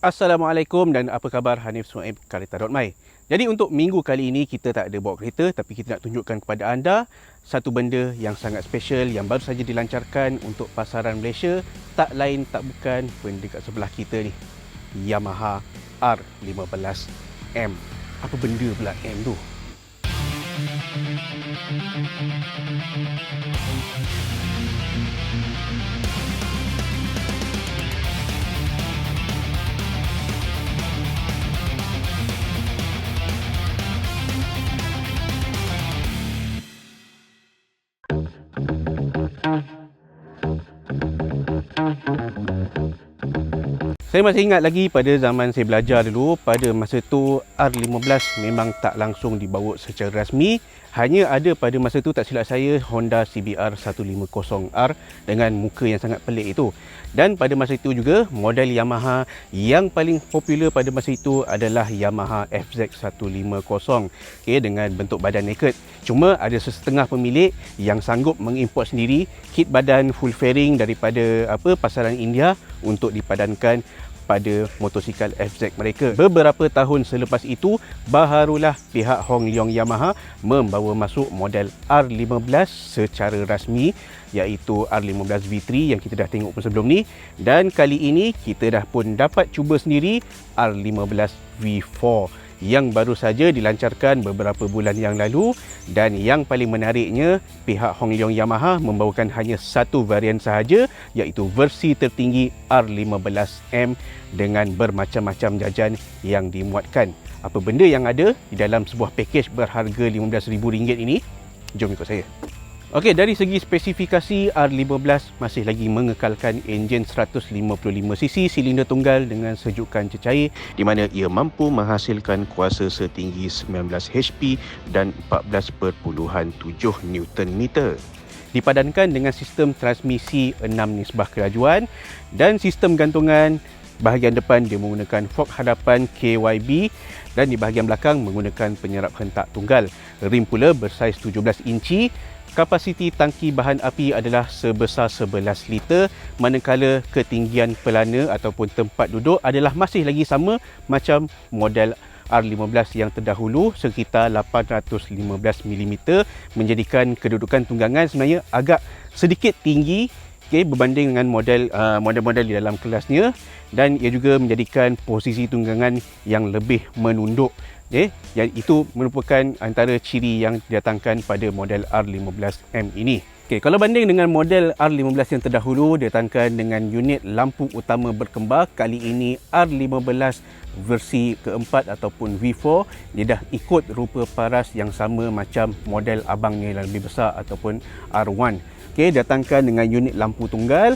Assalamualaikum dan apa khabar, Hanif Suhaib Kereta.my. Jadi untuk minggu kali ini kita tak ada bawa kereta, tapi kita nak tunjukkan kepada anda satu benda yang sangat special yang baru saja dilancarkan untuk pasaran Malaysia. Tak lain tak bukan benda kat sebelah kita ni, Yamaha R15M. Apa benda pula M tu? Saya masih ingat lagi pada zaman saya belajar dulu, pada masa tu R15 memang tak langsung dibawa secara rasmi. Hanya ada pada masa tu, tak silap saya, Honda CBR 150R dengan muka yang sangat pelik itu. Dan pada masa itu juga, model Yamaha yang paling popular pada masa itu adalah Yamaha FZ150, dengan bentuk badan naked. Cuma ada sesetengah pemilik yang sanggup mengimport sendiri kit badan full fairing daripada pasaran India untuk dipadankan pada motosikal FZ mereka. Beberapa tahun selepas itu, barulah pihak Hong Leong Yamaha membawa masuk model R15 secara rasmi, iaitu R15 V3 yang kita dah tengok pun sebelum ni. Dan kali ini kita dah pun dapat cuba sendiri R15 V4 yang baru saja dilancarkan beberapa bulan yang lalu. Dan yang paling menariknya, pihak Hong Leong Yamaha membawakan hanya satu varian sahaja, iaitu versi tertinggi R15M dengan bermacam-macam jajan yang dimuatkan. Apa benda yang ada di dalam sebuah pakej berharga RM15,000 ini? Jom ikut saya. Okey, dari segi spesifikasi, R15 masih lagi mengekalkan enjin 155cc silinder tunggal dengan sejukan cecair, di mana ia mampu menghasilkan kuasa setinggi 19 HP dan 14.7 Nm. Dipadankan dengan sistem transmisi 6 nisbah kelajuan dan sistem gantungan. Bahagian depan dia menggunakan fork hadapan KYB dan di bahagian belakang menggunakan penyerap hentak tunggal. Rim pula bersaiz 17 inci. Kapasiti tangki bahan api adalah sebesar 11 liter, manakala ketinggian pelana ataupun tempat duduk adalah masih lagi sama macam model R15 yang terdahulu, sekitar 815mm, menjadikan kedudukan tunggangan sebenarnya agak sedikit tinggi berbanding dengan model-model di dalam kelasnya, dan ia juga menjadikan posisi tunggangan yang lebih menunduk. Yang itu merupakan antara ciri yang didatangkan pada model R15M ini. Kalau banding dengan model R15 yang terdahulu, didatangkan dengan unit lampu utama berkembar. Kali ini R15 versi keempat ataupun V4, dia dah ikut rupa paras yang sama macam model abangnya yang lebih besar ataupun R1. Datangkan dengan unit lampu tunggal,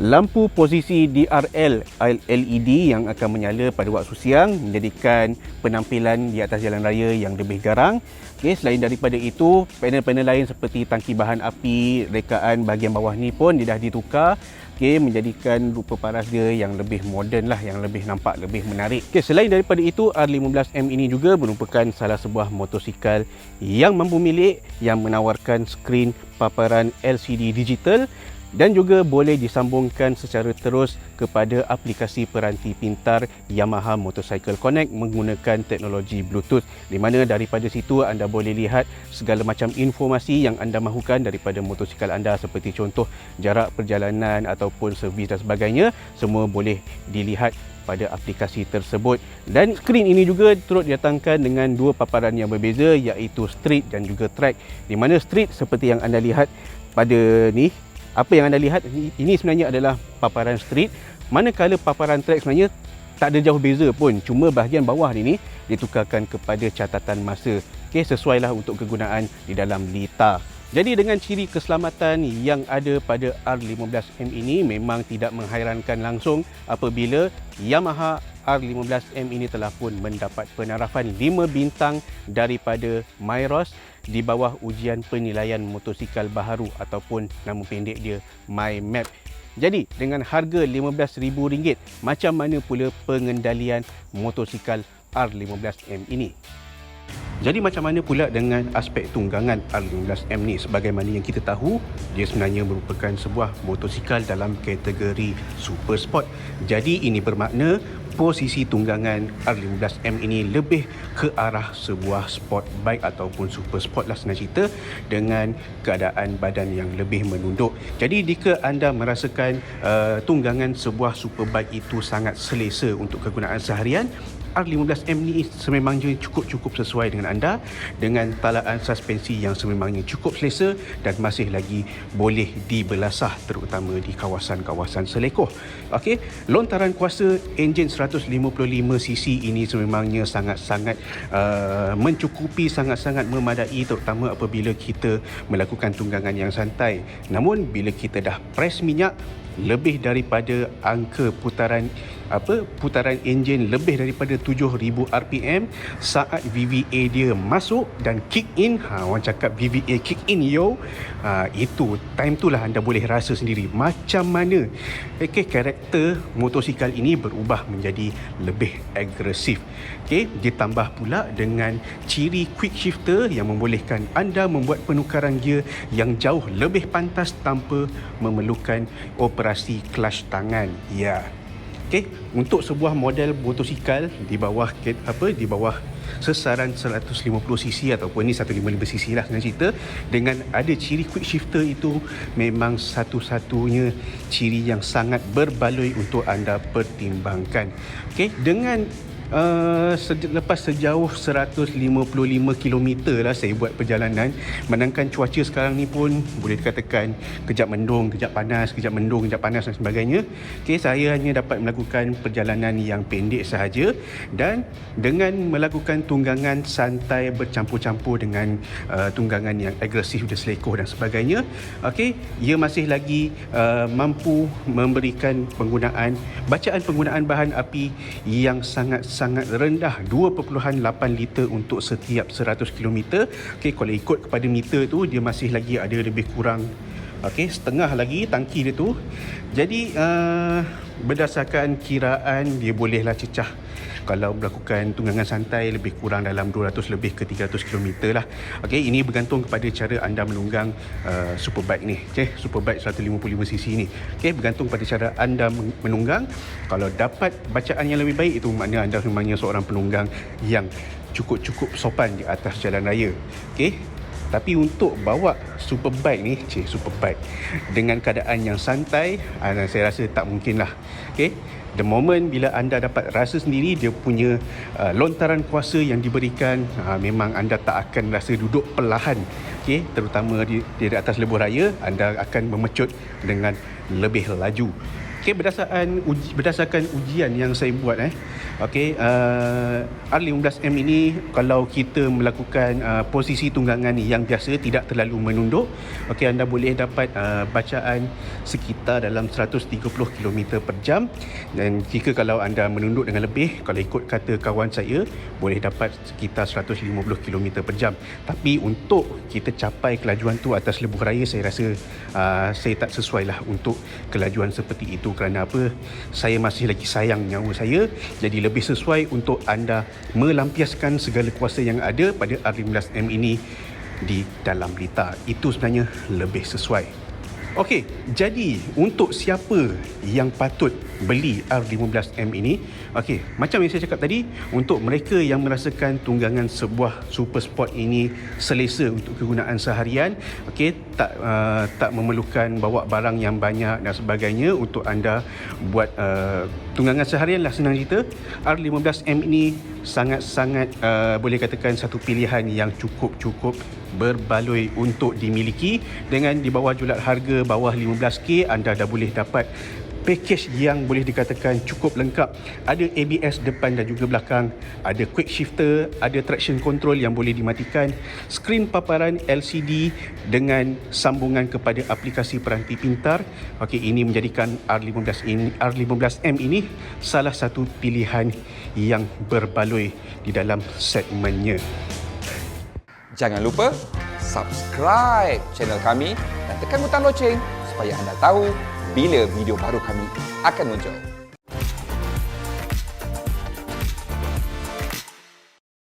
lampu posisi DRL LED yang akan menyala pada waktu siang, menjadikan penampilan di atas jalan raya yang lebih garang. Selain daripada itu, panel-panel lain seperti tangki bahan api, rekaan bahagian bawah ni pun dia dah ditukar, menjadikan rupa paras dia yang lebih moden lah, yang lebih nampak lebih menarik. Selain daripada itu, R15M ini juga merupakan salah sebuah motosikal yang mampu milik, yang menawarkan skrin paparan LCD digital dan juga boleh disambungkan secara terus kepada aplikasi peranti pintar Yamaha Motorcycle Connect menggunakan teknologi Bluetooth, di mana daripada situ anda boleh lihat segala macam informasi yang anda mahukan daripada motosikal anda, seperti contoh jarak perjalanan ataupun servis dan sebagainya, semua boleh dilihat pada aplikasi tersebut. Dan skrin ini juga turut didatangkan dengan dua paparan yang berbeza, iaitu street dan juga track, di mana street seperti yang anda lihat pada ni, apa yang anda lihat ini sebenarnya adalah paparan street, manakala paparan track sebenarnya tak ada jauh beza pun, cuma bahagian bawah ini ditukarkan kepada catatan masa. Sesuailah untuk kegunaan di dalam litar. Jadi dengan ciri keselamatan yang ada pada R15M ini, memang tidak menghairankan langsung apabila Yamaha R15M ini telah pun mendapat penarafan 5 bintang daripada Myros di bawah ujian penilaian motosikal baharu ataupun nama pendek dia MyMap. Jadi dengan harga RM15,000, macam mana pula pengendalian motosikal R15M ini? Jadi macam mana pula dengan aspek tunggangan R15M ni? Sebagaimana yang kita tahu, dia sebenarnya merupakan sebuah motosikal dalam kategori super sport. Jadi ini bermakna posisi tunggangan R15M ini lebih ke arah sebuah sport bike ataupun super sport lah senang cerita, dengan keadaan badan yang lebih menunduk. Jadi jika anda merasakan tunggangan sebuah super bike itu sangat selesa untuk kegunaan seharian, R15M ni sememangnya cukup sesuai dengan anda, dengan talaan suspensi yang sememangnya cukup selesa dan masih lagi boleh dibelasah, terutama di kawasan-kawasan selekoh. Okey, lontaran kuasa enjin 155cc ini sememangnya sangat-sangat mencukupi, sangat-sangat memadai, terutama apabila kita melakukan tunggangan yang santai. Namun bila kita dah press minyak lebih daripada angka putaran enjin lebih daripada 7,000 RPM, saat VVA dia masuk dan kick in, orang cakap VVA kick in itu time tu lah anda boleh rasa sendiri macam mana karakter motosikal ini berubah menjadi lebih agresif. Ditambah pula dengan ciri quick shifter yang membolehkan anda membuat penukaran gear yang jauh lebih pantas tanpa memerlukan operasi clutch tangan. Untuk sebuah model motosikal di bawah sesaran 150cc ataupun ni 155cc lah senang cerita, dengan ada ciri quick shifter itu memang satu-satunya ciri yang sangat berbaloi untuk anda pertimbangkan. Dengan lepas sejauh 155 km lah saya buat perjalanan, menangkan cuaca sekarang ni pun boleh dikatakan kejap mendung, kejap panas, kejap mendung, kejap panas dan sebagainya. Saya hanya dapat melakukan perjalanan yang pendek sahaja, dan dengan melakukan tunggangan santai bercampur-campur dengan tunggangan yang agresif dan selekoh dan sebagainya, ia masih lagi mampu memberikan bacaan penggunaan bahan api yang sangat rendah, 2.8 liter untuk setiap 100 km. Kalau ikut kepada meter tu, dia masih lagi ada lebih kurang setengah lagi tangki dia tu. Jadi berdasarkan kiraan, dia bolehlah cecah kalau melakukan tunggangan santai lebih kurang dalam 200 lebih ke 300 km lah. Ini bergantung kepada cara anda menunggang superbike ni. Superbike 155cc ni. Bergantung pada cara anda menunggang. Kalau dapat bacaan yang lebih baik, itu maknanya anda memangnya seorang penunggang yang cukup sopan di atas jalan raya. Tapi untuk bawa superbike ni, superbike dengan keadaan yang santai, saya rasa tak mungkin lah. The moment bila anda dapat rasa sendiri dia punya lontaran kuasa yang diberikan, memang anda tak akan rasa duduk perlahan. Terutama di atas lebuh raya, anda akan memecut dengan lebih laju. Berdasarkan ujian yang saya buat, R15M ini kalau kita melakukan posisi tunggangan yang biasa, tidak terlalu menunduk, anda boleh dapat bacaan sekitar dalam 130 km per jam. Dan jika kalau anda menunduk dengan lebih, kalau ikut kata kawan saya, boleh dapat sekitar 150 km per jam. Tapi untuk kita capai kelajuan tu atas lebuh raya, saya rasa saya tak sesuai lah untuk kelajuan seperti itu. Kerana apa? Saya masih lagi sayang nyawa saya. Jadi lebih sesuai untuk anda melampiaskan segala kuasa yang ada pada R15M ini di dalam lita. Itu sebenarnya lebih sesuai. Jadi untuk siapa yang patut beli R15M ini? Macam yang saya cakap tadi, untuk mereka yang merasakan tunggangan sebuah super sport ini selesa untuk kegunaan seharian, tak memerlukan bawa barang yang banyak dan sebagainya untuk anda buat tunggangan seharian lah senang cerita, R15M ini sangat-sangat boleh katakan satu pilihan yang cukup berbaloi untuk dimiliki. Dengan di bawah julat harga bawah 15k, anda dah boleh dapat package yang boleh dikatakan cukup lengkap. Ada ABS depan dan juga belakang, ada quick shifter, ada traction control yang boleh dimatikan, skrin paparan LCD dengan sambungan kepada aplikasi peranti pintar. Ini menjadikan R15M ini salah satu pilihan yang berbaloi di dalam segmennya. Jangan lupa subscribe channel kami dan tekan butang loceng supaya anda tahu bila video baru kami akan muncul.